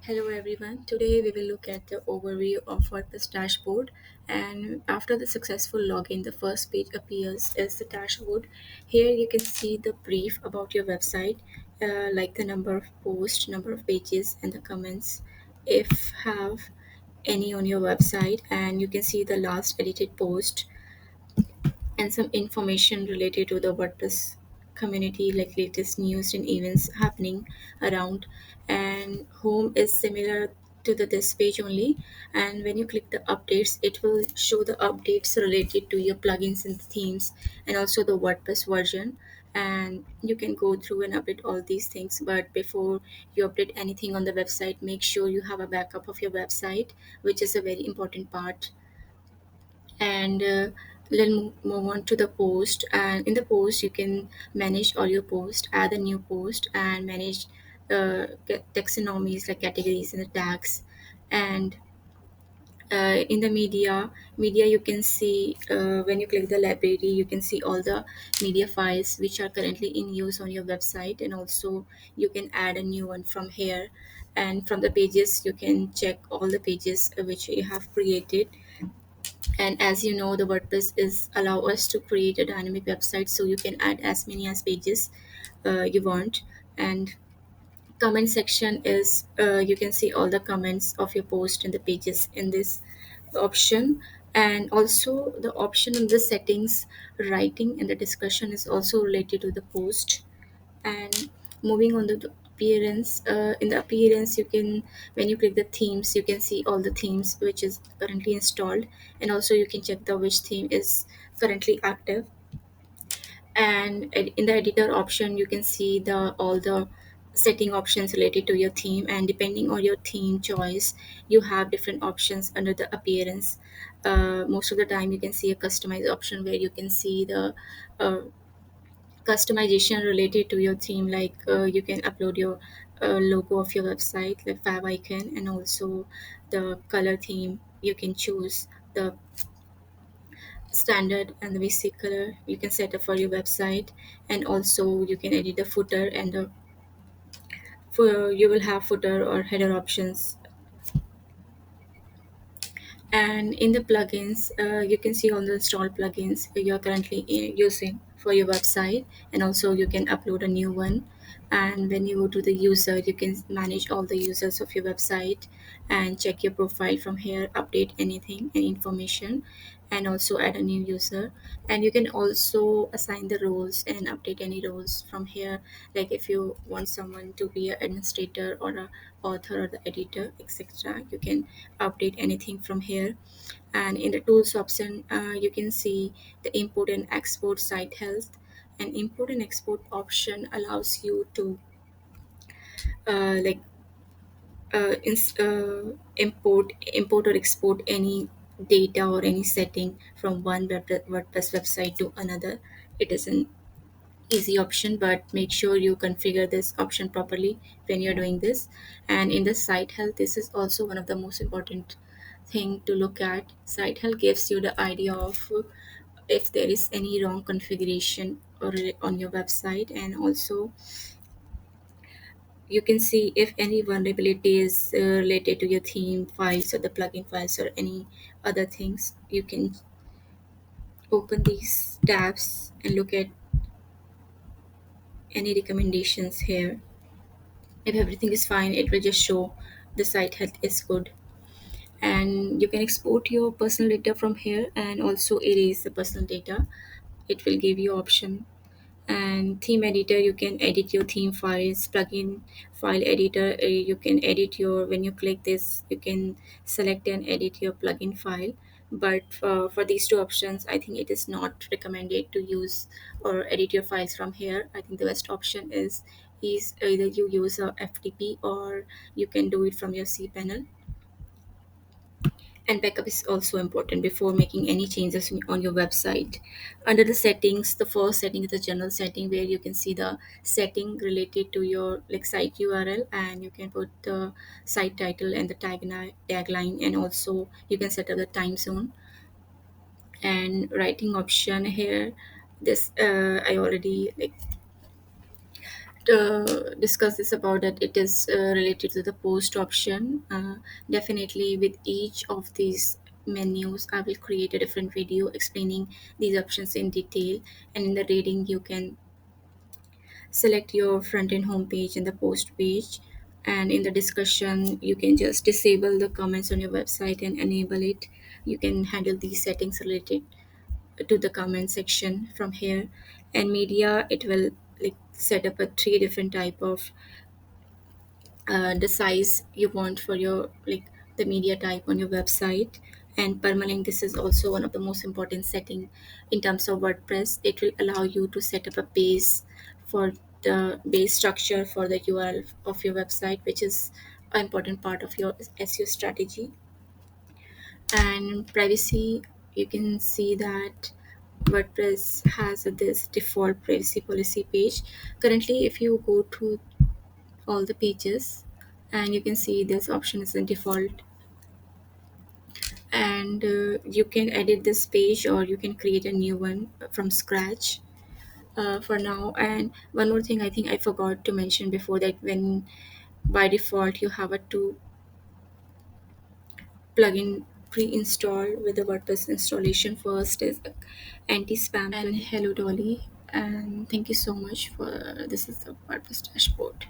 Hello everyone. Today we will look at the overview of WordPress dashboard, and after the successful login the first page appears as the dashboard. Here you can see the brief about your website, like the number of posts, number of pages and the comments if have any on your website, and you can see the last edited post and some information related to the WordPress community, like latest news and events happening around. And home is similar to the this page only, and when you click the updates it will show the updates related to your plugins and themes and also the WordPress version. And you can go through and update all these things, but before you update anything on the website, make sure you have a backup of your website, which is a very important part. And let's move on to the post. And in the post you can manage all your posts, add a new post and manage taxonomies like categories and the tags. And in the media you can see, when you click the library you can see all the media files which are currently in use on your website, and also you can add a new one from here. And from the pages you can check all the pages which you have created. And as you know, the WordPress is allow us to create a dynamic website, so you can add as many as pages you want. And comment section is, you can see all the comments of your post and the pages in this option. And also the option in the settings, writing and the discussion is also related to the post. And moving on to the appearance, in the appearance you can, when you click the themes you can see all the themes which is currently installed, and also you can check the which theme is currently active. And in the editor option you can see the all the setting options related to your theme, and depending on your theme choice you have different options under the appearance. Most of the time you can see a customize option where you can see the uh, customization related to your theme, like you can upload your logo of your website, the fav icon, and also the color theme you can choose the standard and the basic color you can set up for your website. And also you can edit the footer, and the for you will have footer or header options. And in the plugins, you can see all the installed plugins you're currently using for your website, and also you can upload a new one. And when you go to the user you can manage all the users of your website and check your profile from here, update anything, any information, and also add a new user. And you can also assign the roles and update any roles from here, like if you want someone to be an administrator or a author or the editor, etc., you can update anything from here. And in the tools option, you can see the import and export site health. And import and export option allows you to like import or export any data or any setting from one WordPress website to another. It is an easy option, but make sure you configure this option properly when you're doing this. And in the site health, this is also one of the most important thing to look at. Site health gives you the idea of if there is any wrong configuration or on your website, and also you can see if any vulnerability is related to your theme files or the plugin files or any other things. You can open these tabs and look at any recommendations here. If everything is fine it will just show the site health is good. And you can export your personal data from here and also erase the personal data. It will give you option. And theme editor, you can edit your theme files. Plugin file editor, you can edit your, when you click this you can select and edit your plugin file. But for these two options I think it is not recommended to use or edit your files from here. I think the best option is either you use a FTP or you can do it from your cpanel. And backup is also important before making any changes on your website. Under the settings, the first setting is the general setting where you can see the setting related to your like site URL, and you can put the site title and the tagline, and also you can set up the time zone. And writing option here, this I already like discuss this about that it is related to the post option. Definitely with each of these menus I will create a different video explaining these options in detail, and in the reading you can select your front end home page and the post page, and in the discussion you can just disable the comments on your website and enable it. You can handle these settings related to the comment section from here. And media, it will like set up a three different type of the size you want for your like the media type on your website. And permalink, this is also one of the most important setting in terms of WordPress. It will allow you to set up a base for the base structure for the URL of your website, which is an important part of your SEO strategy. And privacy, you can see that WordPress has this default privacy policy page. Currently, if you go to all the pages, and you can see this option is in default, and you can edit this page or you can create a new one from scratch for now. And one more thing I think I forgot to mention before, that when by default you have a to plugin pre-installed with the WordPress installation. First is anti-spam and Hello Dolly. And thank you so much for this is the WordPress dashboard.